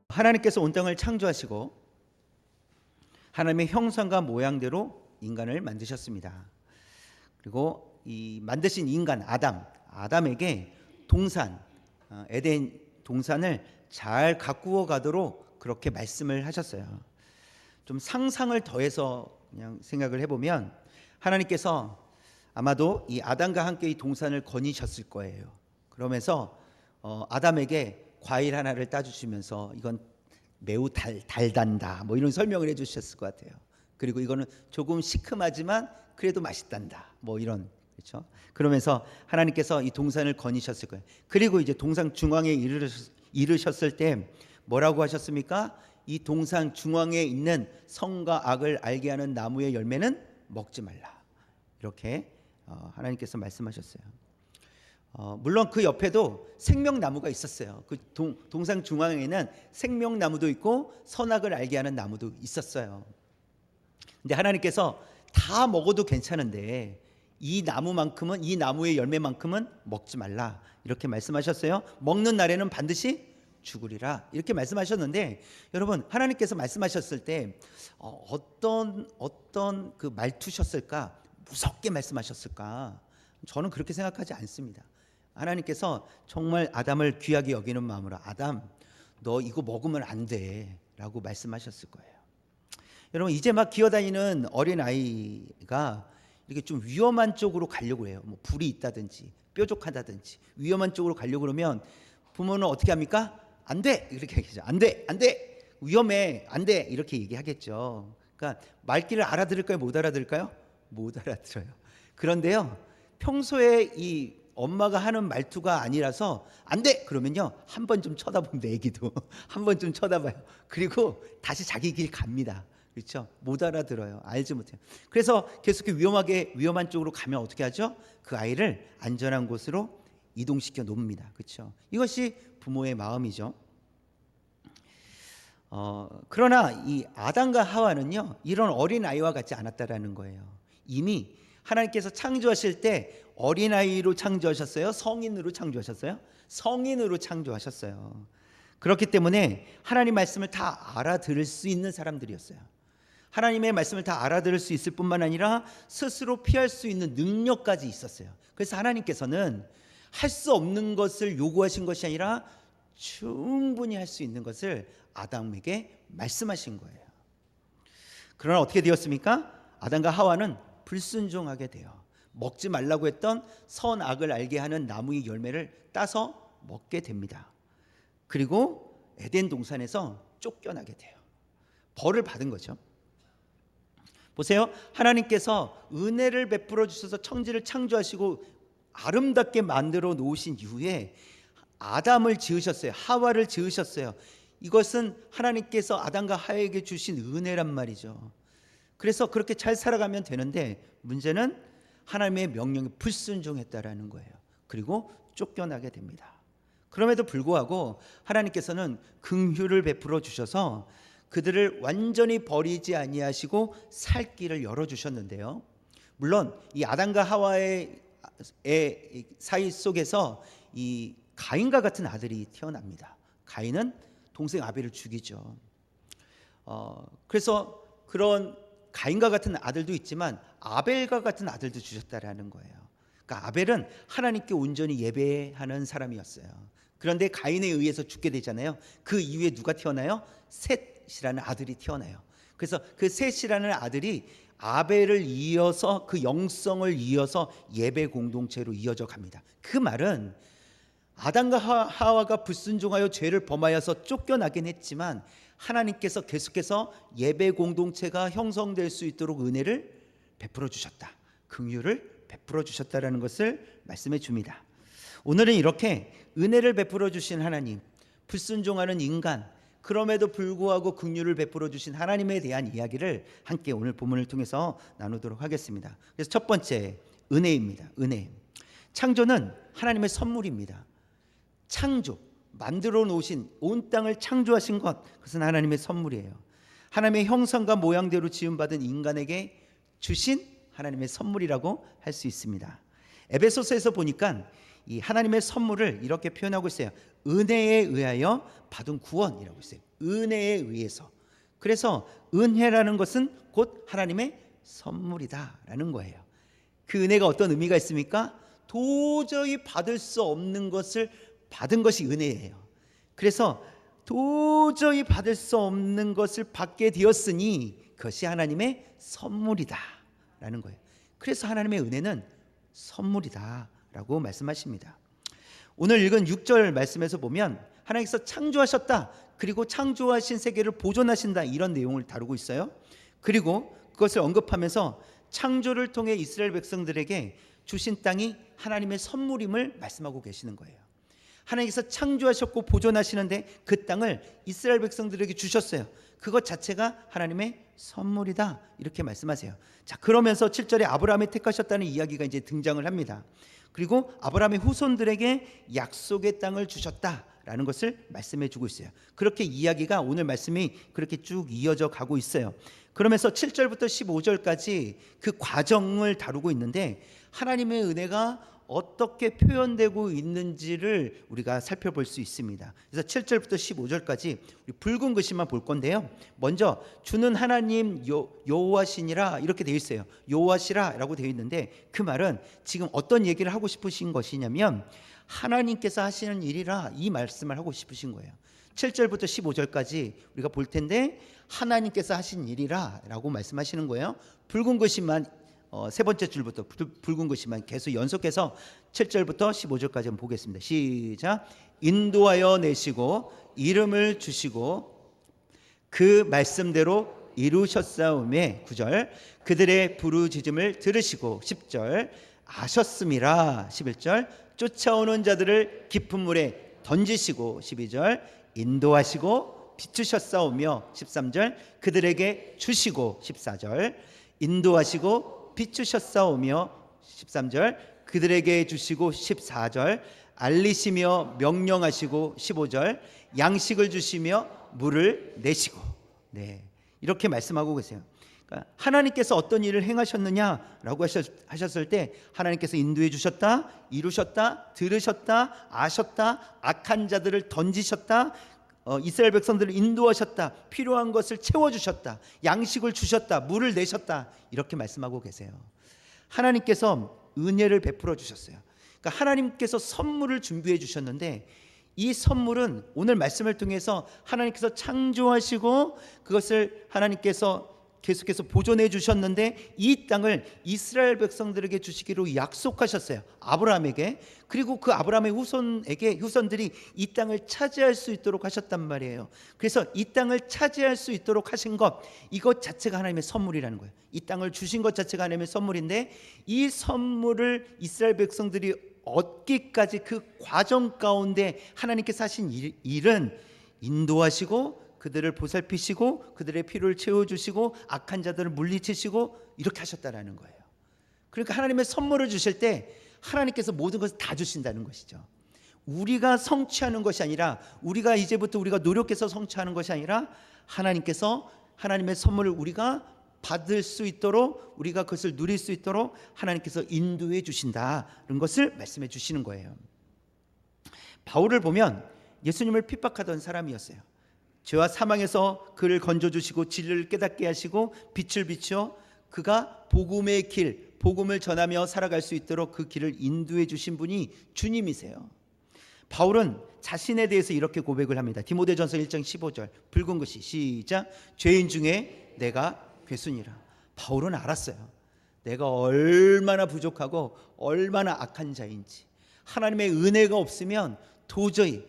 하나님께서 온 땅을 창조하시고 하나님의 형상과 모양대로 인간을 만드셨습니다. 그리고 이 만드신 인간 아담에게 동산, 에덴 동산을 잘 가꾸어 가도록 그렇게 말씀을 하셨어요. 좀 상상을 더해서 그냥 생각을 해보면 하나님께서 아마도 이 아담과 함께 이 동산을 거니셨을 거예요. 그러면서 아담에게 과일 하나를 따주시면서 이건 매우 달단다 뭐 이런 설명을 해주셨을 것 같아요. 그리고 이거는 조금 시큼하지만 그래도 맛있단다 뭐 이런, 그렇죠? 그러면서 하나님께서 이 동산을 거니셨을 거예요. 그리고 이제 동산 중앙에 이르셨을 때 뭐라고 하셨습니까? 이 동산 중앙에 있는 선과 악을 알게 하는 나무의 열매는 먹지 말라, 이렇게 하나님께서 말씀하셨어요. 물론 그 옆에도 생명나무가 있었어요. 그 동산 중앙에는 생명나무도 있고 선악을 알게 하는 나무도 있었어요. 근데 하나님께서 다 먹어도 괜찮은데 이 나무만큼은, 이 나무의 열매만큼은 먹지 말라, 이렇게 말씀하셨어요. 먹는 날에는 반드시 죽으리라, 이렇게 말씀하셨는데, 여러분 하나님께서 말씀하셨을 때 어떤 그 말투셨을까? 무섭게 말씀하셨을까? 저는 그렇게 생각하지 않습니다. 하나님께서 정말 아담을 귀하게 여기는 마음으로 아담 너 이거 먹으면 안 돼 라고 말씀하셨을 거예요. 여러분 이제 막 기어다니는 어린아이가 이렇게 좀 위험한 쪽으로 가려고 해요. 뭐 불이 있다든지 뾰족하다든지 위험한 쪽으로 가려고 그러면 부모는 어떻게 합니까? 안 돼, 이렇게 얘기하죠. 안 돼, 안 돼, 위험해, 안 돼, 이렇게 얘기하겠죠. 그러니까 말귀를 알아들을까요? 못 알아들을까요? 못 알아들어요. 그런데요, 평소에 이 엄마가 하는 말투가 아니라서 안 돼! 그러면요, 한 번 좀 쳐다봅니다. 애기도 한 번 좀 쳐다봐요. 그리고 다시 자기 길 갑니다. 그렇죠? 못 알아들어요. 알지 못해요. 그래서 계속 위험한 쪽으로 가면 어떻게 하죠? 그 아이를 안전한 곳으로 이동시켜 놓습니다. 그렇죠? 이것이 부모의 마음이죠. 그러나 이 아담과 하와는요, 이런 어린 아이와 같지 않았다라는 거예요. 이미 하나님께서 창조하실 때 어린아이로 창조하셨어요? 성인으로 창조하셨어요? 성인으로 창조하셨어요. 그렇기 때문에 하나님 말씀을 다 알아들을 수 있는 사람들이었어요. 하나님의 말씀을 다 알아들을 수 있을 뿐만 아니라 스스로 피할 수 있는 능력까지 있었어요. 그래서 하나님께서는 할 수 없는 것을 요구하신 것이 아니라 충분히 할 수 있는 것을 아담에게 말씀하신 거예요. 그러나 어떻게 되었습니까? 아담과 하와는 불순종하게 돼요. 먹지 말라고 했던 선악을 알게 하는 나무의 열매를 따서 먹게 됩니다. 그리고 에덴 동산에서 쫓겨나게 돼요. 벌을 받은 거죠. 보세요. 하나님께서 은혜를 베풀어 주셔서 천지를 창조하시고 아름답게 만들어 놓으신 이후에 아담을 지으셨어요. 하와를 지으셨어요. 이것은 하나님께서 아담과 하와에게 주신 은혜란 말이죠. 그래서 그렇게 잘 살아가면 되는데 문제는 하나님의 명령에 불순종했다라는 거예요. 그리고 쫓겨나게 됩니다. 그럼에도 불구하고 하나님께서는 긍휼을 베풀어 주셔서 그들을 완전히 버리지 아니하시고 살 길을 열어 주셨는데요. 물론 이 아담과 하와의 사이 속에서 이 가인과 같은 아들이 태어납니다. 가인은 동생 아벨을 죽이죠. 그래서 그런 가인과 같은 아들도 있지만 아벨과 같은 아들도 주셨다라는 거예요. 그러니까 아벨은 하나님께 온전히 예배하는 사람이었어요. 그런데 가인에 의해서 죽게 되잖아요. 그 이후에 누가 태어나요? 셋이라는 아들이 태어나요. 그래서 그 셋이라는 아들이 아벨을 이어서 그 영성을 이어서 예배 공동체로 이어져 갑니다. 그 말은 아담과 하와가 불순종하여 죄를 범하여서 쫓겨나긴 했지만 하나님께서 계속해서 예배 공동체가 형성될 수 있도록 은혜를 베풀어 주셨다. 긍휼을 베풀어 주셨다라는 것을 말씀해 줍니다. 오늘은 이렇게 은혜를 베풀어 주신 하나님, 불순종하는 인간, 그럼에도 불구하고 긍휼을 베풀어 주신 하나님에 대한 이야기를 함께 오늘 본문을 통해서 나누도록 하겠습니다. 그래서 첫 번째, 은혜입니다. 은혜. 창조는 하나님의 선물입니다. 창조, 만들어 놓으신 온 땅을 창조하신 것, 그것은 하나님의 선물이에요. 하나님의 형상과 모양대로 지음받은 인간에게 주신 하나님의 선물이라고 할 수 있습니다. 에베소서에서 보니까 이 하나님의 선물을 이렇게 표현하고 있어요. 은혜에 의하여 받은 구원이라고 있어요. 은혜에 의해서. 그래서 은혜라는 것은 곧 하나님의 선물이다라는 거예요. 그 은혜가 어떤 의미가 있습니까? 도저히 받을 수 없는 것을 받은 것이 은혜예요. 그래서 도저히 받을 수 없는 것을 받게 되었으니 그것이 하나님의 선물이다라는 거예요. 그래서 하나님의 은혜는 선물이다라고 말씀하십니다. 오늘 읽은 6절 말씀에서 보면 하나님께서 창조하셨다, 그리고 창조하신 세계를 보존하신다, 이런 내용을 다루고 있어요. 그리고 그것을 언급하면서 창조를 통해 이스라엘 백성들에게 주신 땅이 하나님의 선물임을 말씀하고 계시는 거예요. 하나님께서 창조하셨고 보존하시는데 그 땅을 이스라엘 백성들에게 주셨어요. 그것 자체가 하나님의 선물이다, 이렇게 말씀하세요. 자, 그러면서 7절에 아브라함이 택하셨다는 이야기가 이제 등장을 합니다. 그리고 아브라함의 후손들에게 약속의 땅을 주셨다라는 것을 말씀해 주고 있어요. 그렇게 이야기가 오늘 말씀이 그렇게 쭉 이어져 가고 있어요. 그러면서 7절부터 15절까지 그 과정을 다루고 있는데 하나님의 은혜가 어떻게 표현되고 있는지를 우리가 살펴볼 수 있습니다. 그래서 7절부터 15절까지 우리 붉은 글씨만 볼 건데요. 먼저 주는 하나님 여호와시니라 이렇게 되어 있어요. 여호와시라라고 되어 있는데 그 말은 지금 어떤 얘기를 하고 싶으신 것이냐면 하나님께서 하시는 일이라, 이 말씀을 하고 싶으신 거예요. 7절부터 15절까지 우리가 볼 텐데 하나님께서 하신 일이라 라고 말씀하시는 거예요. 붉은 글씨만 세 번째 줄부터 붉은 글씨만 계속 연속해서 7절부터 15절까지 한번 보겠습니다. 시작. 인도하여 내시고 이름을 주시고 그 말씀대로 이루셨사오매. 9절. 그들의 부르짖음을 들으시고. 10절. 아셨음이라. 11절. 쫓아오는 자들을 깊은 물에 던지시고. 12절. 인도하시고 비추셨사오며. 13절. 그들에게 주시고. 14절. 인도하시고 비추셨사오며. 13절. 그들에게 주시고. 14절. 알리시며 명령하시고. 15절. 양식을 주시며 물을 내시고. 네, 이렇게 말씀하고 계세요. 그러니까 하나님께서 어떤 일을 행하셨느냐라고 하셨을 때 하나님께서 인도해 주셨다, 이루셨다, 들으셨다, 아셨다, 악한 자들을 던지셨다, 이스라엘 백성들을 인도하셨다, 필요한 것을 채워주셨다, 양식을 주셨다, 물을 내셨다, 이렇게 말씀하고 계세요. 하나님께서 은혜를 베풀어 주셨어요. 그러니까 하나님께서 선물을 준비해 주셨는데 이 선물은 오늘 말씀을 통해서 하나님께서 창조하시고 그것을 하나님께서 계속해서 보존해 주셨는데 이 땅을 이스라엘 백성들에게 주시기로 약속하셨어요. 아브라함에게. 그리고 그 아브라함의 후손들이 이 땅을 차지할 수 있도록 하셨단 말이에요. 그래서 이 땅을 차지할 수 있도록 하신 것, 이것 자체가 하나님의 선물이라는 거예요. 이 땅을 주신 것 자체가 하나님의 선물인데 이 선물을 이스라엘 백성들이 얻기까지 그 과정 가운데 하나님께서 하신 일은 인도하시고 그들을 보살피시고 그들의 필요를 채워주시고 악한 자들을 물리치시고 이렇게 하셨다라는 거예요. 그러니까 하나님의 선물을 주실 때 하나님께서 모든 것을 다 주신다는 것이죠. 우리가 성취하는 것이 아니라, 우리가 이제부터 우리가 노력해서 성취하는 것이 아니라 하나님께서 하나님의 선물을 우리가 받을 수 있도록, 우리가 그것을 누릴 수 있도록 하나님께서 인도해 주신다는 것을 말씀해 주시는 거예요. 바울을 보면 예수님을 핍박하던 사람이었어요. 죄와 사망에서 그를 건져주시고 진리를 깨닫게 하시고 빛을 비추어 그가 복음의 길, 복음을 전하며 살아갈 수 있도록 그 길을 인도해 주신 분이 주님이세요. 바울은 자신에 대해서 이렇게 고백을 합니다. 디모데전서 1장 15절 붉은 글씨 시작. 죄인 중에 내가 괴순이라. 바울은 알았어요. 내가 얼마나 부족하고 얼마나 악한 자인지. 하나님의 은혜가 없으면 도저히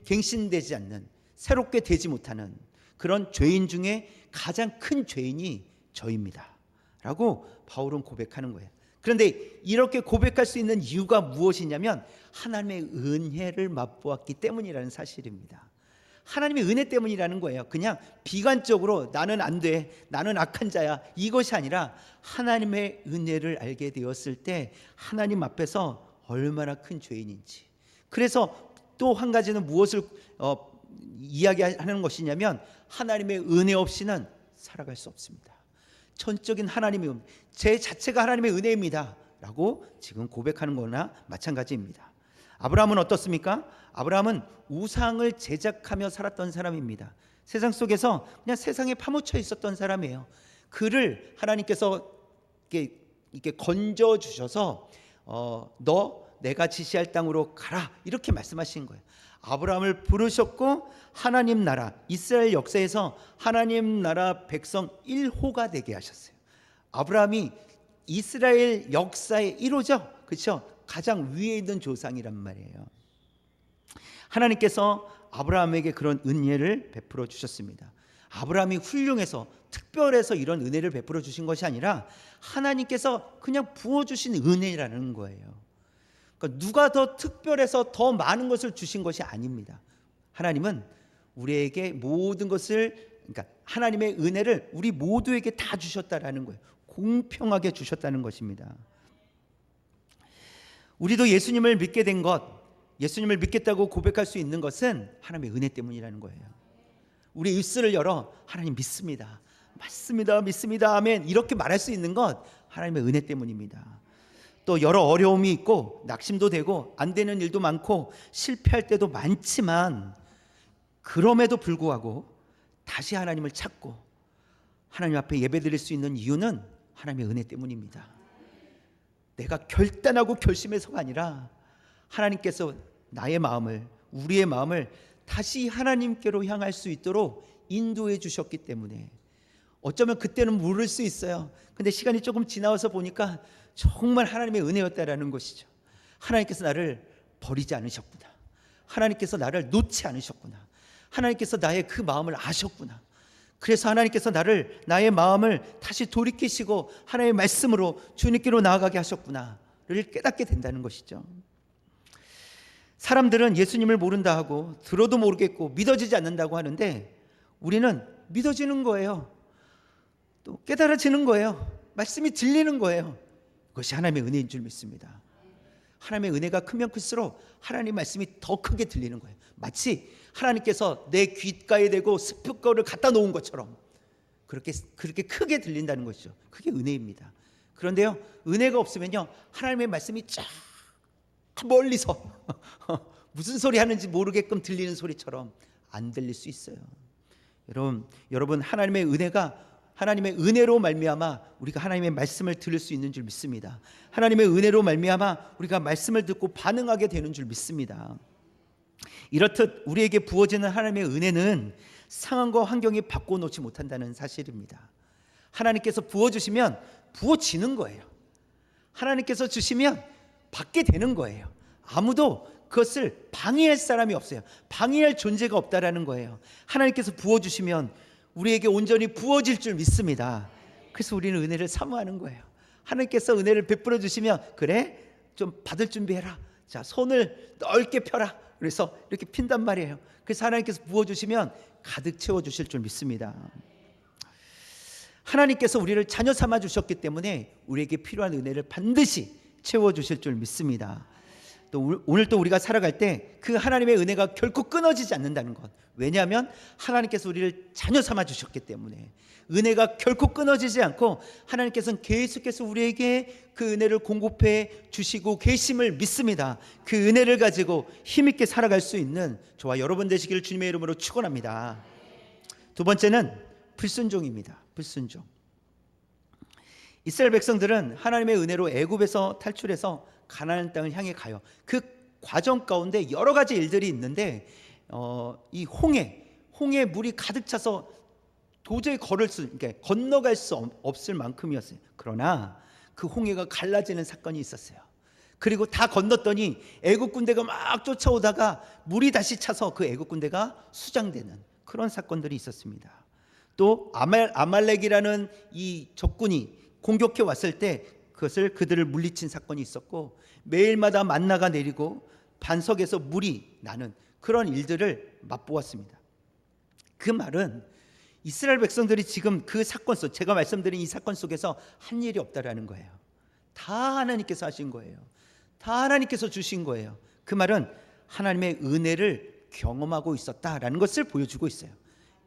갱신되지 않는, 새롭게 되지 못하는 그런 죄인 중에 가장 큰 죄인이 저입니다 라고 바울은 고백하는 거예요. 그런데 이렇게 고백할 수 있는 이유가 무엇이냐면 하나님의 은혜를 맛보았기 때문이라는 사실입니다. 하나님의 은혜 때문이라는 거예요. 그냥 비관적으로 나는 안 돼, 나는 악한 자야, 이것이 아니라 하나님의 은혜를 알게 되었을 때 하나님 앞에서 얼마나 큰 죄인인지. 그래서 또 한 가지는 무엇을 이야기하는 것이냐면 하나님의 은혜 없이는 살아갈 수 없습니다. 전적인 하나님의 제 자체가 하나님의 은혜입니다 라고 지금 고백하는 거나 마찬가지입니다. 아브라함은 어떻습니까? 아브라함은 우상을 제작하며 살았던 사람입니다. 세상 속에서 그냥 세상에 파묻혀 있었던 사람이에요. 그를 하나님께서 이렇게 건져 주셔서 너 내가 지시할 땅으로 가라 이렇게 말씀하신 거예요. 아브라함을 부르셨고 하나님 나라, 이스라엘 역사에서 하나님 나라 백성 1호가 되게 하셨어요. 아브라함이 이스라엘 역사의 1호죠. 그렇죠? 가장 위에 있는 조상이란 말이에요. 하나님께서 아브라함에게 그런 은혜를 베풀어 주셨습니다. 아브라함이 훌륭해서 특별해서 이런 은혜를 베풀어 주신 것이 아니라 하나님께서 그냥 부어주신 은혜라는 거예요. 그러니까 누가 더 특별해서 더 많은 것을 주신 것이 아닙니다. 하나님은 우리에게 모든 것을, 그러니까 하나님의 은혜를 우리 모두에게 다 주셨다라는 거예요. 공평하게 주셨다는 것입니다. 우리도 예수님을 믿게 된 것, 예수님을 믿겠다고 고백할 수 있는 것은 하나님의 은혜 때문이라는 거예요. 우리 입술을 열어 하나님 믿습니다, 맞습니다, 믿습니다, 아멘 이렇게 말할 수 있는 것 하나님의 은혜 때문입니다. 또 여러 어려움이 있고 낙심도 되고 안 되는 일도 많고 실패할 때도 많지만 그럼에도 불구하고 다시 하나님을 찾고 하나님 앞에 예배드릴 수 있는 이유는 하나님의 은혜 때문입니다. 내가 결단하고 결심해서가 아니라 하나님께서 나의 마음을, 우리의 마음을 다시 하나님께로 향할 수 있도록 인도해 주셨기 때문에 어쩌면 그때는 모를 수 있어요. 근데 시간이 조금 지나서 보니까 정말 하나님의 은혜였다라는 것이죠. 하나님께서 나를 버리지 않으셨구나, 하나님께서 나를 놓지 않으셨구나, 하나님께서 나의 그 마음을 아셨구나. 그래서 하나님께서 나의 마음을 다시 돌이키시고 하나님의 말씀으로 주님께로 나아가게 하셨구나를 깨닫게 된다는 것이죠. 사람들은 예수님을 모른다 하고 들어도 모르겠고 믿어지지 않는다고 하는데 우리는 믿어지는 거예요. 또 깨달아지는 거예요. 말씀이 들리는 거예요. 그것이 하나님의 은혜인 줄 믿습니다. 하나님의 은혜가 크면 클수록 하나님의 말씀이 더 크게 들리는 거예요. 마치 하나님께서 내 귓가에 대고 스피커를 갖다 놓은 것처럼 그렇게 크게 들린다는 것이죠. 그게 은혜입니다. 그런데요, 은혜가 없으면요, 하나님의 말씀이 쫙 멀리서 무슨 소리 하는지 모르게끔 들리는 소리처럼 안 들릴 수 있어요. 여러분 하나님의 은혜가, 하나님의 은혜로 말미암아 우리가 하나님의 말씀을 들을 수 있는 줄 믿습니다. 하나님의 은혜로 말미암아 우리가 말씀을 듣고 반응하게 되는 줄 믿습니다. 이렇듯 우리에게 부어지는 하나님의 은혜는 상황과 환경이 바꿔놓지 못한다는 사실입니다. 하나님께서 부어주시면 부어지는 거예요. 하나님께서 주시면 받게 되는 거예요. 아무도 그것을 방해할 사람이 없어요. 방해할 존재가 없다라는 거예요. 하나님께서 부어주시면 우리에게 온전히 부어질 줄 믿습니다. 그래서 우리는 은혜를 사모하는 거예요. 하나님께서 은혜를 베풀어 주시면 그래? 좀 받을 준비해라. 자, 손을 넓게 펴라. 그래서 이렇게 핀단 말이에요. 그래서 하나님께서 부어주시면 가득 채워주실 줄 믿습니다. 하나님께서 우리를 자녀 삼아 주셨기 때문에 우리에게 필요한 은혜를 반드시 채워주실 줄 믿습니다. 또 오늘 또 우리가 살아갈 때 그 하나님의 은혜가 결코 끊어지지 않는다는 것. 왜냐하면 하나님께서 우리를 자녀 삼아 주셨기 때문에 은혜가 결코 끊어지지 않고 하나님께서는 계속해서 우리에게 그 은혜를 공급해 주시고 계심을 믿습니다. 그 은혜를 가지고 힘있게 살아갈 수 있는 저와 여러분 되시기를 주님의 이름으로 축원합니다. 두 번째는 불순종입니다. 불순종. 이스라엘 백성들은 하나님의 은혜로 애굽에서 탈출해서 가나안 땅을 향해 가요. 그 과정 가운데 여러 가지 일들이 있는데 이 홍해 물이 가득 차서 도저히 건너갈 수 없을 만큼이었어요. 그러나 그 홍해가 갈라지는 사건이 있었어요. 그리고 다 건넜더니 애굽 군대가 막 쫓아오다가 물이 다시 차서 그 애굽 군대가 수장되는 그런 사건들이 있었습니다. 또 아말렉이라는 이 적군이 공격해 왔을 때 그들을 물리친 사건이 있었고, 매일마다 만나가 내리고 반석에서 물이 나는 그런 일들을 맛보았습니다. 그 말은 이스라엘 백성들이 지금 그 사건 속, 제가 말씀드린 이 사건 속에서 한 일이 없다라는 거예요. 다 하나님께서 하신 거예요. 다 하나님께서 주신 거예요. 그 말은 하나님의 은혜를 경험하고 있었다라는 것을 보여주고 있어요.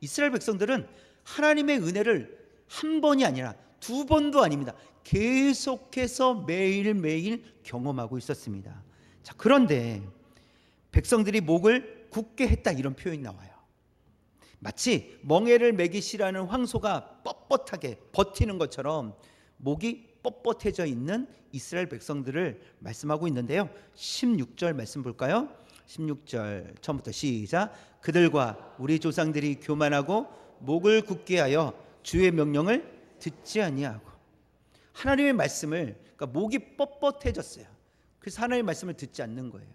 이스라엘 백성들은 하나님의 은혜를 한 번이 아니라 두 번도 아닙니다. 계속해서 매일매일 경험하고 있었습니다. 자, 그런데 백성들이 목을 굳게 했다, 이런 표현이 나와요. 마치 멍에를 매기 싫어하는 황소가 뻣뻣하게 버티는 것처럼 목이 뻣뻣해져 있는 이스라엘 백성들을 말씀하고 있는데요. 16절 말씀 볼까요? 16절 처음부터 시작. 그들과 우리 조상들이 교만하고 목을 굳게 하여 주의 명령을 듣지 아니하고. 하나님의 말씀을, 그러니까 목이 뻣뻣해졌어요. 그래서 하나님의 말씀을 듣지 않는 거예요.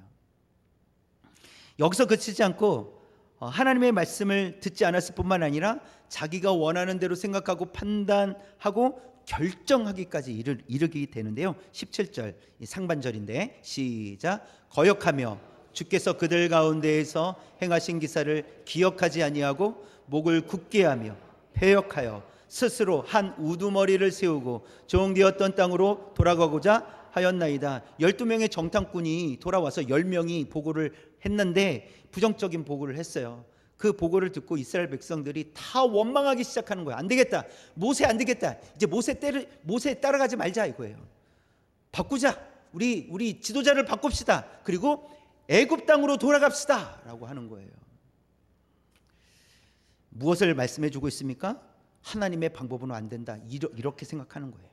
여기서 그치지 않고 하나님의 말씀을 듣지 않았을 뿐만 아니라 자기가 원하는 대로 생각하고 판단하고 결정하기까지 이르게 되는데요. 17절 상반절인데 시작. 거역하며 주께서 그들 가운데에서 행하신 기사를 기억하지 아니하고 목을 굳게 하며 패역하여 스스로 한 우두머리를 세우고 종되었던 땅으로 돌아가고자 하였나이다. 12명의 정탐꾼이 돌아와서 10명이 보고를 했는데 부정적인 보고를 했어요. 그 보고를 듣고 이스라엘 백성들이 다 원망하기 시작하는 거예요. 안 되겠다, 모세 안 되겠다, 이제 모세 따라가지 말자 이거예요. 바꾸자, 우리 지도자를 바꿉시다. 그리고 애굽 땅으로 돌아갑시다 라고 하는 거예요. 무엇을 말씀해 주고 있습니까? 하나님의 방법으로 안 된다, 이렇게 생각하는 거예요.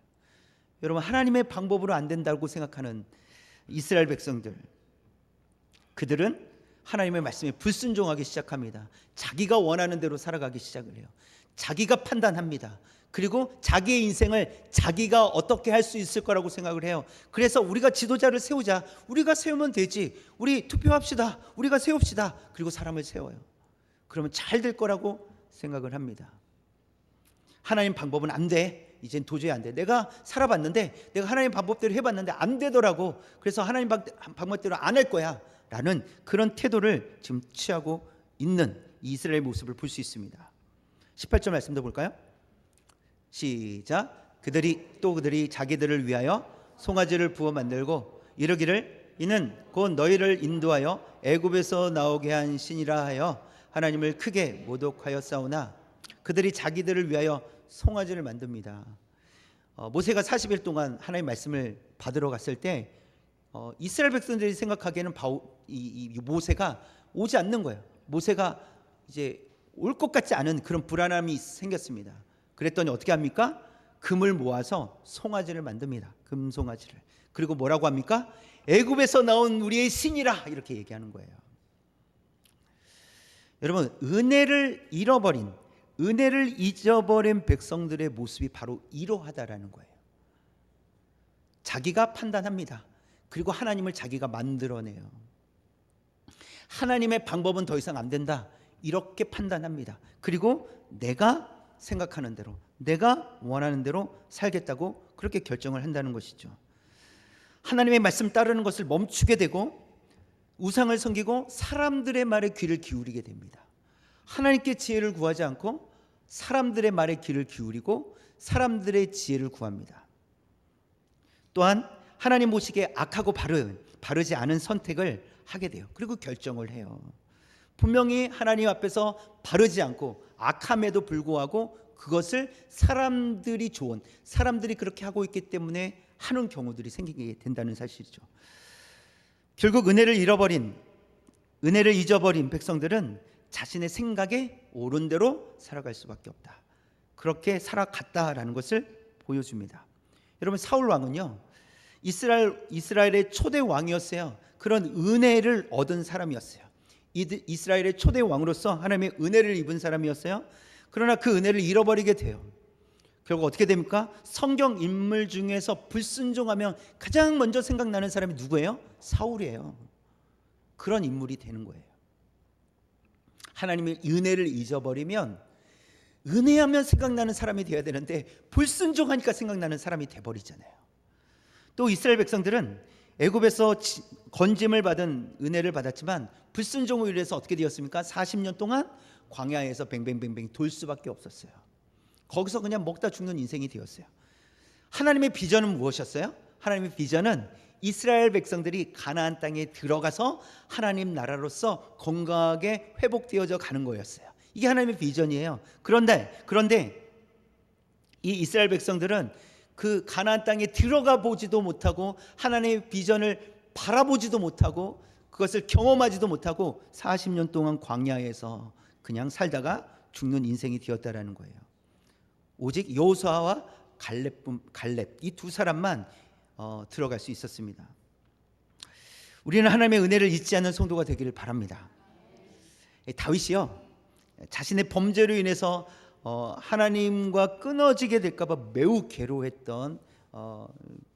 여러분, 하나님의 방법으로 안 된다고 생각하는 이스라엘 백성들, 그들은 하나님의 말씀에 불순종하기 시작합니다. 자기가 원하는 대로 살아가기 시작을 해요. 자기가 판단합니다. 그리고 자기의 인생을 자기가 어떻게 할 수 있을 거라고 생각을 해요. 그래서 우리가 지도자를 세우자, 우리가 세우면 되지, 우리 투표합시다, 우리가 세웁시다. 그리고 사람을 세워요. 그러면 잘 될 거라고 생각을 합니다. 하나님 방법은 안 돼, 이젠 도저히 안 돼. 내가 살아봤는데, 내가 하나님 방법대로 해봤는데 안 되더라고. 그래서 하나님 방법대로 안 할 거야 라는 그런 태도를 지금 취하고 있는 이스라엘의 모습을 볼 수 있습니다. 18절 말씀도 볼까요? 시작. 그들이 자기들을 위하여 송아지를 부어 만들고 이르기를 이는 곧 너희를 인도하여 애굽에서 나오게 한 신이라 하여 하나님을 크게 모독하였사오나. 그들이 자기들을 위하여 송아지를 만듭니다. 모세가 40일 동안 하나님의 말씀을 받으러 갔을 때 이스라엘 백성들이 생각하기에는 이 모세가 오지 않는 거예요. 모세가 이제 올 것 같지 않은 그런 불안함이 생겼습니다. 그랬더니 어떻게 합니까? 금을 모아서 송아지를 만듭니다. 금송아지를. 그리고 뭐라고 합니까? 애굽에서 나온 우리의 신이라, 이렇게 얘기하는 거예요. 여러분, 은혜를 잊어버린 백성들의 모습이 바로 이러하다라는 거예요. 자기가 판단합니다. 그리고 하나님을 자기가 만들어내요. 하나님의 방법은 더 이상 안 된다, 이렇게 판단합니다. 그리고 내가 생각하는 대로, 내가 원하는 대로 살겠다고 그렇게 결정을 한다는 것이죠. 하나님의 말씀 따르는 것을 멈추게 되고 우상을 섬기고 사람들의 말에 귀를 기울이게 됩니다. 하나님께 지혜를 구하지 않고 사람들의 말에 귀를 기울이고 사람들의 지혜를 구합니다. 또한 하나님 보시기에 악하고 바르지 않은 선택을 하게 돼요. 그리고 결정을 해요. 분명히 하나님 앞에서 바르지 않고 악함에도 불구하고 그것을 사람들이 그렇게 하고 있기 때문에 하는 경우들이 생기게 된다는 사실이죠. 결국 은혜를 잊어버린 백성들은 자신의 생각에 옳은 대로 살아갈 수밖에 없다, 그렇게 살아갔다라는 것을 보여줍니다. 여러분, 사울 왕은요, 이스라엘의 초대 왕이었어요. 그런 은혜를 얻은 사람이었어요. 이스라엘의 초대 왕으로서 하나님의 은혜를 입은 사람이었어요. 그러나 그 은혜를 잃어버리게 돼요. 결국 어떻게 됩니까? 성경 인물 중에서 불순종하면 가장 먼저 생각나는 사람이 누구예요? 사울이에요. 그런 인물이 되는 거예요. 하나님의 은혜를 잊어버리면, 은혜하면 생각나는 사람이 되어야 되는데 불순종하니까 생각나는 사람이 돼버리잖아요. 또 이스라엘 백성들은 애굽에서 건짐을 받은 은혜를 받았지만 불순종을 위해서 어떻게 되었습니까? 40년 동안 광야에서 뱅뱅뱅뱅 돌 수밖에 없었어요. 거기서 그냥 먹다 죽는 인생이 되었어요. 하나님의 비전은 무엇이었어요? 하나님의 비전은 이스라엘 백성들이 가나안 땅에 들어가서 하나님 나라로서 건강하게 회복되어져 가는 거였어요. 이게 하나님의 비전이에요. 그런데 이 이스라엘 백성들은 그 가나안 땅에 들어가 보지도 못하고 하나님의 비전을 바라보지도 못하고 그것을 경험하지도 못하고 40년 동안 광야에서 그냥 살다가 죽는 인생이 되었다라는 거예요. 오직 여호수아와 갈렙 이 두 사람만 들어갈 수 있었습니다. 우리는 하나님의 은혜를 잊지 않는 성도가 되기를 바랍니다. 다윗이요, 자신의 범죄로 인해서 하나님과 끊어지게 될까 봐 매우 괴로워했던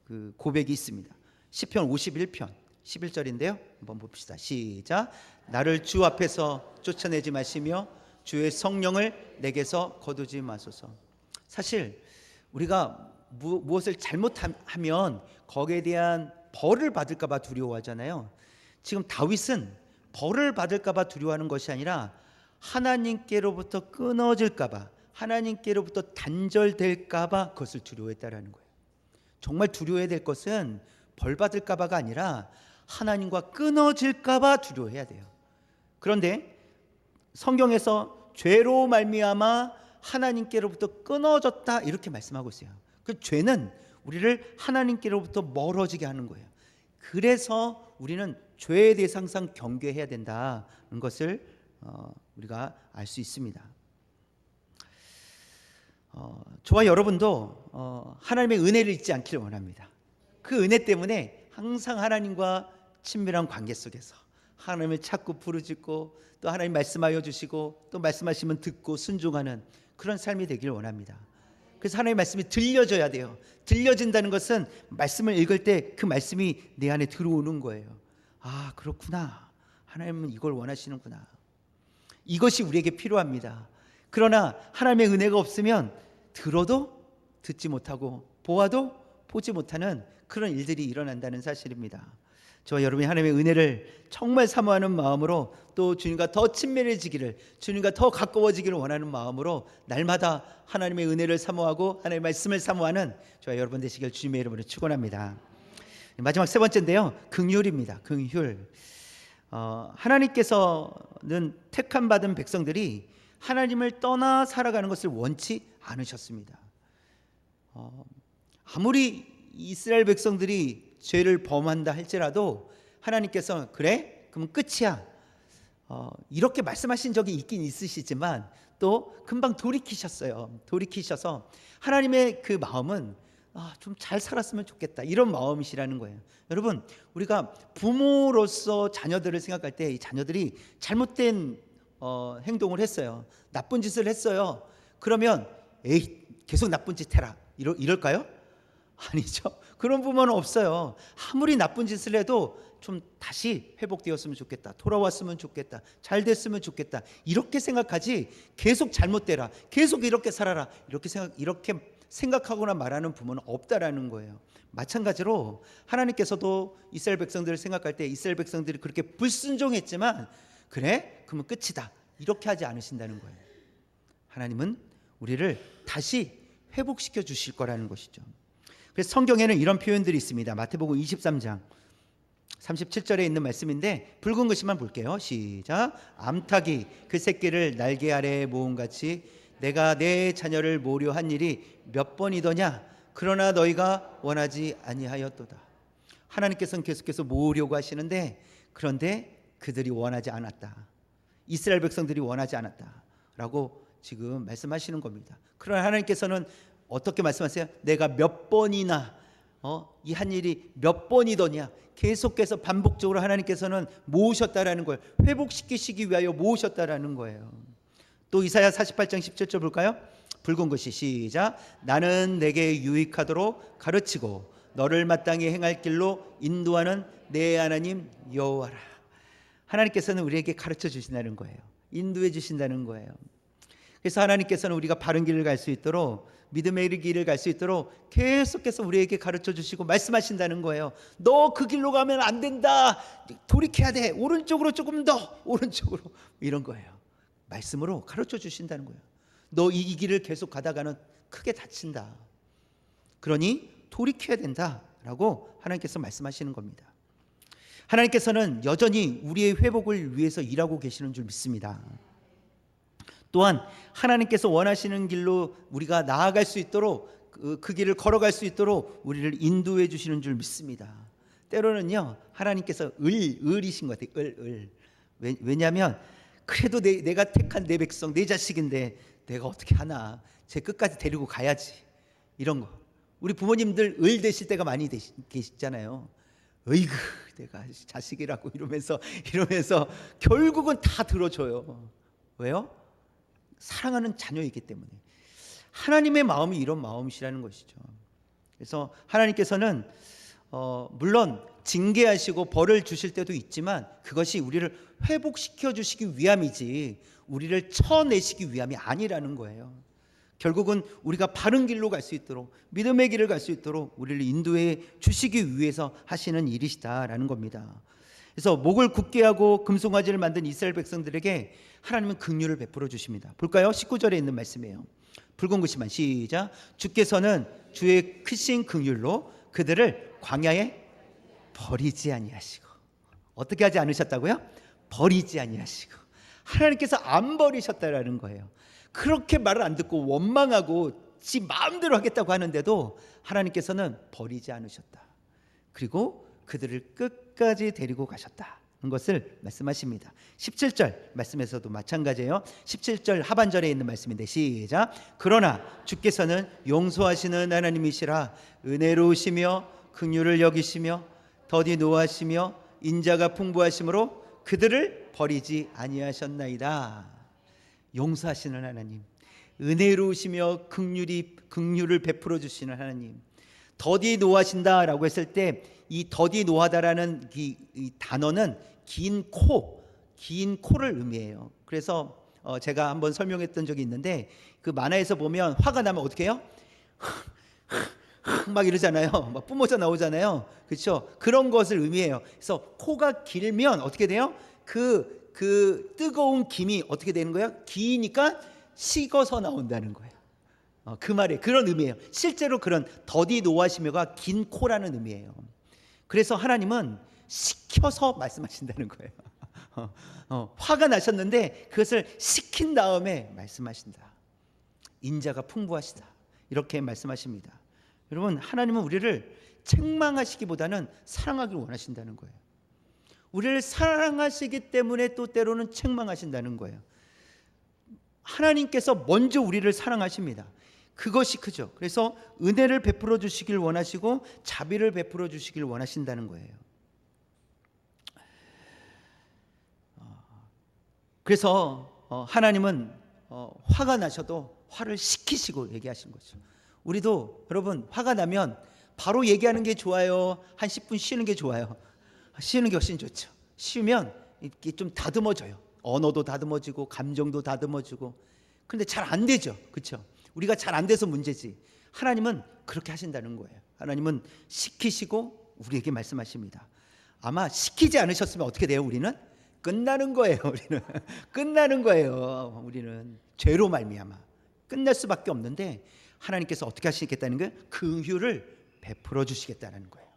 그 고백이 있습니다. 시편 51편 11절인데요. 한번 봅시다. 시작. 나를 주 앞에서 쫓아내지 마시며 주의 성령을 내게서 거두지 마소서. 사실 우리가 무엇을 잘못하면 거기에 대한 벌을 받을까 봐 두려워하잖아요. 지금 다윗은 벌을 받을까 봐 두려워하는 것이 아니라 하나님께로부터 끊어질까 봐, 하나님께로부터 단절될까 봐 그것을 두려워했다라는 거예요. 정말 두려워해야 될 것은 벌 받을까 봐가 아니라 하나님과 끊어질까 봐 두려워해야 돼요. 그런데 성경에서 죄로 말미암아 하나님께로부터 끊어졌다 이렇게 말씀하고 있어요. 그 죄는 우리를 하나님께로부터 멀어지게 하는 거예요. 그래서 우리는 죄에 대해서 항상 경계해야 된다는 것을 우리가 알 수 있습니다. 저와 여러분도 하나님의 은혜를 잊지 않기를 원합니다. 그 은혜 때문에 항상 하나님과 친밀한 관계 속에서 하나님을 찾고 부르짖고 또 하나님 말씀하여 주시고 또 말씀하시면 듣고 순종하는 그런 삶이 되기를 원합니다. 그래서 하나님의 말씀이 들려져야 돼요. 들려진다는 것은 말씀을 읽을 때 그 말씀이 내 안에 들어오는 거예요. 아, 그렇구나. 하나님은 이걸 원하시는구나. 이것이 우리에게 필요합니다. 그러나 하나님의 은혜가 없으면 들어도 듣지 못하고 보아도 보지 못하는 그런 일들이 일어난다는 사실입니다. 저와 여러분이 하나님의 은혜를 정말 사모하는 마음으로 또 주님과 더 친밀해지기를, 주님과 더 가까워지기를 원하는 마음으로 날마다 하나님의 은혜를 사모하고 하나님의 말씀을 사모하는 저와 여러분 되시길 주님의 이름으로 축원합니다. 마지막 세 번째인데요, 긍휼입니다. 긍휼. 하나님께서는 택함 받은 백성들이 하나님을 떠나 살아가는 것을 원치 않으셨습니다. 아무리 이스라엘 백성들이 죄를 범한다 할지라도 하나님께서 그래? 그럼 끝이야. 이렇게 말씀하신 적이 있긴 있으시지만 또 금방 돌이키셨어요. 돌이키셔서 하나님의 그 마음은 좀 잘 살았으면 좋겠다 이런 마음이시라는 거예요. 여러분, 우리가 부모로서 자녀들을 생각할 때 이 자녀들이 잘못된 행동을 했어요. 나쁜 짓을 했어요. 그러면 에이, 계속 나쁜 짓 해라 이럴까요? 아니죠. 그런 부모는 없어요. 아무리 나쁜 짓을 해도 좀 다시 회복되었으면 좋겠다, 돌아왔으면 좋겠다, 잘 됐으면 좋겠다 이렇게 생각하지 계속 잘못되라, 계속 이렇게 살아라 이렇게 생각하거나 말하는 부모는 없다라는 거예요. 마찬가지로 하나님께서도 이스라엘 백성들을 생각할 때 이스라엘 백성들이 그렇게 불순종했지만 그래? 그러면 끝이다 이렇게 하지 않으신다는 거예요. 하나님은 우리를 다시 회복시켜 주실 거라는 것이죠. 그래서 성경에는 이런 표현들이 있습니다. 마태복음 23장 37절에 있는 말씀인데 붉은 글씨만 볼게요. 시작. 암탉이 그 새끼를 날개 아래에 모음같이 내가 내 자녀를 모으려 한 일이 몇 번이더냐. 그러나 너희가 원하지 아니하였도다. 하나님께서는 계속해서 모으려고 하시는데 그런데 그들이 원하지 않았다. 이스라엘 백성들이 원하지 않았다 라고 지금 말씀하시는 겁니다. 그러나 하나님께서는 어떻게 말씀하세요? 내가 몇 번이나 이 한 일이 몇 번이더냐. 계속해서 반복적으로 하나님께서는 모으셨다라는 걸 회복시키시기 위하여 모으셨다라는 거예요. 또 이사야 48장 17절 볼까요? 붉은 글씨 시작. 나는 내게 유익하도록 가르치고 너를 마땅히 행할 길로 인도하는 내 하나님 여호와라. 하나님께서는 우리에게 가르쳐 주신다는 거예요. 인도해 주신다는 거예요. 그래서 하나님께서는 우리가 바른 길을 갈 수 있도록, 믿음의 길을 갈 수 있도록 계속해서 우리에게 가르쳐 주시고 말씀하신다는 거예요. 너 그 길로 가면 안 된다. 돌이켜야 돼. 오른쪽으로 조금 더, 오른쪽으로. 이런 거예요. 말씀으로 가르쳐 주신다는 거예요. 너 이 길을 계속 가다가는 크게 다친다. 그러니 돌이켜야 된다라고 하나님께서 말씀하시는 겁니다. 하나님께서는 여전히 우리의 회복을 위해서 일하고 계시는 줄 믿습니다. 또한 하나님께서 원하시는 길로 우리가 나아갈 수 있도록 그 길을 걸어갈 수 있도록 우리를 인도해 주시는 줄 믿습니다. 때로는요 하나님께서 을이신 것 같아요. 왜냐하면 그래도 내가 택한 내 백성, 내 자식인데 내가 어떻게 하나, 제 끝까지 데리고 가야지, 이런 거. 우리 부모님들 을 되실 때가 많이 계시잖아요. 어이구 내가 자식이라고 이러면서 결국은 다 들어줘요. 왜요? 사랑하는 자녀이기 때문에. 하나님의 마음이 이런 마음이시라는 것이죠. 그래서 하나님께서는 물론 징계하시고 벌을 주실 때도 있지만 그것이 우리를 회복시켜 주시기 위함이지 우리를 쳐내시기 위함이 아니라는 거예요. 결국은 우리가 바른 길로 갈 수 있도록, 믿음의 길을 갈 수 있도록 우리를 인도해 주시기 위해서 하시는 일이시다라는 겁니다. 그래서 목을 굳게 하고 금송아지를 만든 이스라엘 백성들에게 하나님은 긍휼을 베풀어 주십니다. 볼까요? 19절에 있는 말씀이에요. 붉은 글씨만 시작. 주께서는 주의 크신 긍휼로 그들을 광야에 버리지 아니하시고. 어떻게 하지 않으셨다고요? 버리지 아니하시고. 하나님께서 안 버리셨다라는 거예요. 그렇게 말을 안 듣고 원망하고 지 마음대로 하겠다고 하는데도 하나님께서는 버리지 않으셨다. 그리고 그들을 끝까지 데리고 가셨다는 것을 말씀하십니다. 17절 말씀에서도 마찬가지예요. 17절 하반절에 있는 말씀인데 시작. 그러나 주께서는 용서하시는 하나님이시라 은혜로우시며 긍휼을 여기시며 더디 노하시며 인자가 풍부하심으로 그들을 버리지 아니하셨나이다. 용서하시는 하나님, 은혜로우시며 긍휼을 베풀어 주시는 하나님. 더디 노하신다라고 했을 때 이 더디 노하다라는 이 단어는 긴 코를 의미해요. 그래서 제가 한번 설명했던 적이 있는데 그 만화에서 보면 화가 나면 어떻게 해요? 막 이러잖아요. 막 뿜어져 나오잖아요. 그렇죠? 그런 것을 의미해요. 그래서 코가 길면 어떻게 돼요? 그 뜨거운 김이 어떻게 되는 거예요? 기니까 식어서 나온다는 거예요. 그 말에 그런 의미예요. 실제로 그런 더디 노하시며가 긴 코라는 의미예요. 그래서 하나님은 식혀서 말씀하신다는 거예요. 화가 나셨는데 그것을 식힌 다음에 말씀하신다. 인자가 풍부하시다. 이렇게 말씀하십니다. 여러분, 하나님은 우리를 책망하시기보다는 사랑하기를 원하신다는 거예요. 우리를 사랑하시기 때문에 또 때로는 책망하신다는 거예요. 하나님께서 먼저 우리를 사랑하십니다. 그것이 크죠. 그래서 은혜를 베풀어 주시길 원하시고 자비를 베풀어 주시길 원하신다는 거예요. 그래서 하나님은 화가 나셔도 화를 식히시고 얘기하신 거죠. 우리도 여러분 화가 나면 바로 얘기하는 게 좋아요? 한 10분 쉬는 게 좋아요? 쉬는 게 훨씬 좋죠. 쉬면 이렇게 좀 다듬어져요. 언어도 다듬어지고 감정도 다듬어지고. 그런데 잘 안 되죠. 그렇죠? 우리가 잘 안 돼서 문제지. 하나님은 그렇게 하신다는 거예요. 하나님은 시키시고 우리에게 말씀하십니다. 아마 시키지 않으셨으면 어떻게 돼요? 우리는 끝나는 거예요. 우리는 끝나는 거예요. 우리는 죄로 말미암아 끝날 수밖에 없는데 하나님께서 어떻게 하시겠다는 거예요? 긍휼을 베풀어 주시겠다는 거예요.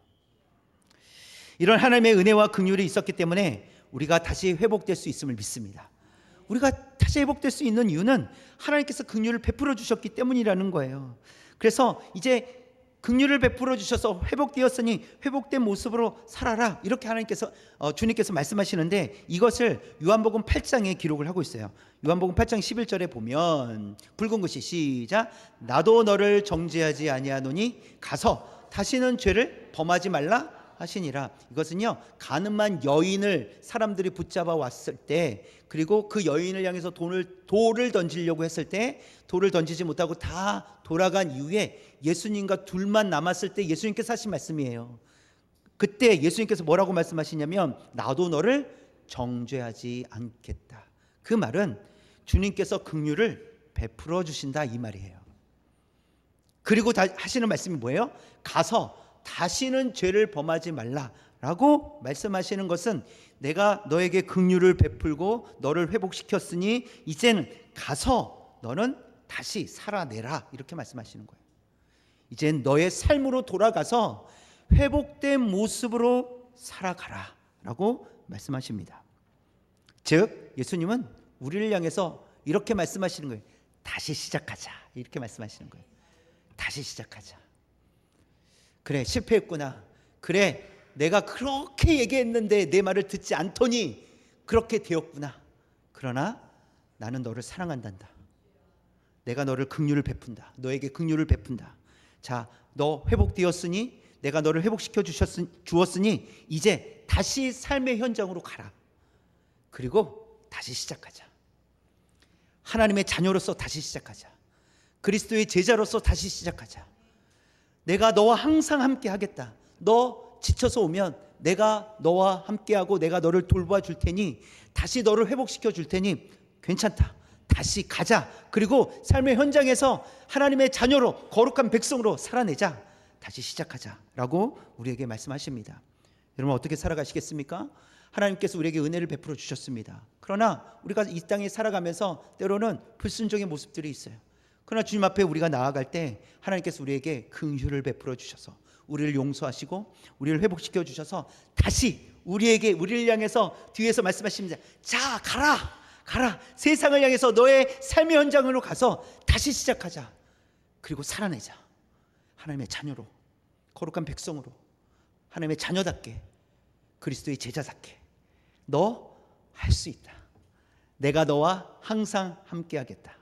이런 하나님의 은혜와 긍휼이 있었기 때문에 우리가 다시 회복될 수 있음을 믿습니다. 우리가 다시 회복될 수 있는 이유는 하나님께서 긍휼을 베풀어 주셨기 때문이라는 거예요. 그래서 이제 긍휼을 베풀어 주셔서 회복되었으니 회복된 모습으로 살아라, 이렇게 하나님께서 주님께서 말씀하시는데 이것을 요한복음 8장에 기록을 하고 있어요. 요한복음 8장 11절에 보면 붉은 글씨 시작. 나도 너를 정죄하지 아니하노니 가서 다시는 죄를 범하지 말라 하시니라. 이것은요, 가늠한 여인을 사람들이 붙잡아 왔을 때, 그리고 그 여인을 향해서 돌을 던지려고 했을 때 돌을 던지지 못하고 다 돌아간 이후에 예수님과 둘만 남았을 때 예수님께서 하신 말씀이에요. 그때 예수님께서 뭐라고 말씀하시냐면 나도 너를 정죄하지 않겠다. 그 말은 주님께서 긍휼을 베풀어 주신다 이 말이에요. 그리고 하시는 말씀이 뭐예요? 가서 다시는 죄를 범하지 말라라고 말씀하시는 것은 내가 너에게 긍휼을 베풀고 너를 회복시켰으니 이제는 가서 너는 다시 살아내라, 이렇게 말씀하시는 거예요. 이젠 너의 삶으로 돌아가서 회복된 모습으로 살아가라 라고 말씀하십니다. 즉 예수님은 우리를 향해서 이렇게 말씀하시는 거예요. 다시 시작하자, 이렇게 말씀하시는 거예요. 다시 시작하자. 그래, 실패했구나. 그래, 내가 그렇게 얘기했는데 내 말을 듣지 않더니 그렇게 되었구나. 그러나 나는 너를 사랑한단다. 내가 너를 긍휼을 베푼다. 너에게 긍휼을 베푼다. 자, 너 회복되었으니, 내가 너를 회복시켜 주었으니 이제 다시 삶의 현장으로 가라. 그리고 다시 시작하자. 하나님의 자녀로서 다시 시작하자. 그리스도의 제자로서 다시 시작하자. 내가 너와 항상 함께 하겠다. 너 지쳐서 오면 내가 너와 함께하고 내가 너를 돌봐 줄 테니, 다시 너를 회복시켜 줄 테니 괜찮다. 다시 가자. 그리고 삶의 현장에서 하나님의 자녀로, 거룩한 백성으로 살아내자. 다시 시작하자 라고 우리에게 말씀하십니다. 여러분, 어떻게 살아가시겠습니까? 하나님께서 우리에게 은혜를 베풀어 주셨습니다. 그러나 우리가 이 땅에 살아가면서 때로는 불순종의 모습들이 있어요. 그러나 주님 앞에 우리가 나아갈 때 하나님께서 우리에게 긍휼을 베풀어 주셔서 우리를 용서하시고 우리를 회복시켜 주셔서 다시 우리를 향해서 뒤에서 말씀하십니다. 자, 가라. 세상을 향해서 너의 삶의 현장으로 가서 다시 시작하자. 그리고 살아내자. 하나님의 자녀로, 거룩한 백성으로, 하나님의 자녀답게, 그리스도의 제자답게. 너 할 수 있다. 내가 너와 항상 함께하겠다.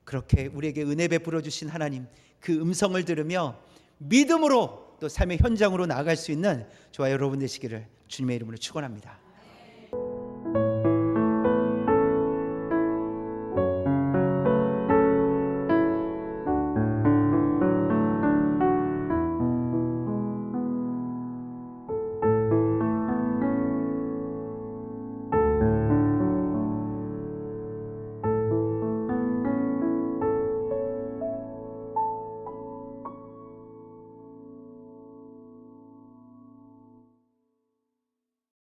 그렇게 우리에게 은혜 베풀어 주신 하나님, 그 음성을 들으며 믿음으로 또 삶의 현장으로 나아갈 수 있는 저와 여러분 되시기를 주님의 이름으로 축원합니다.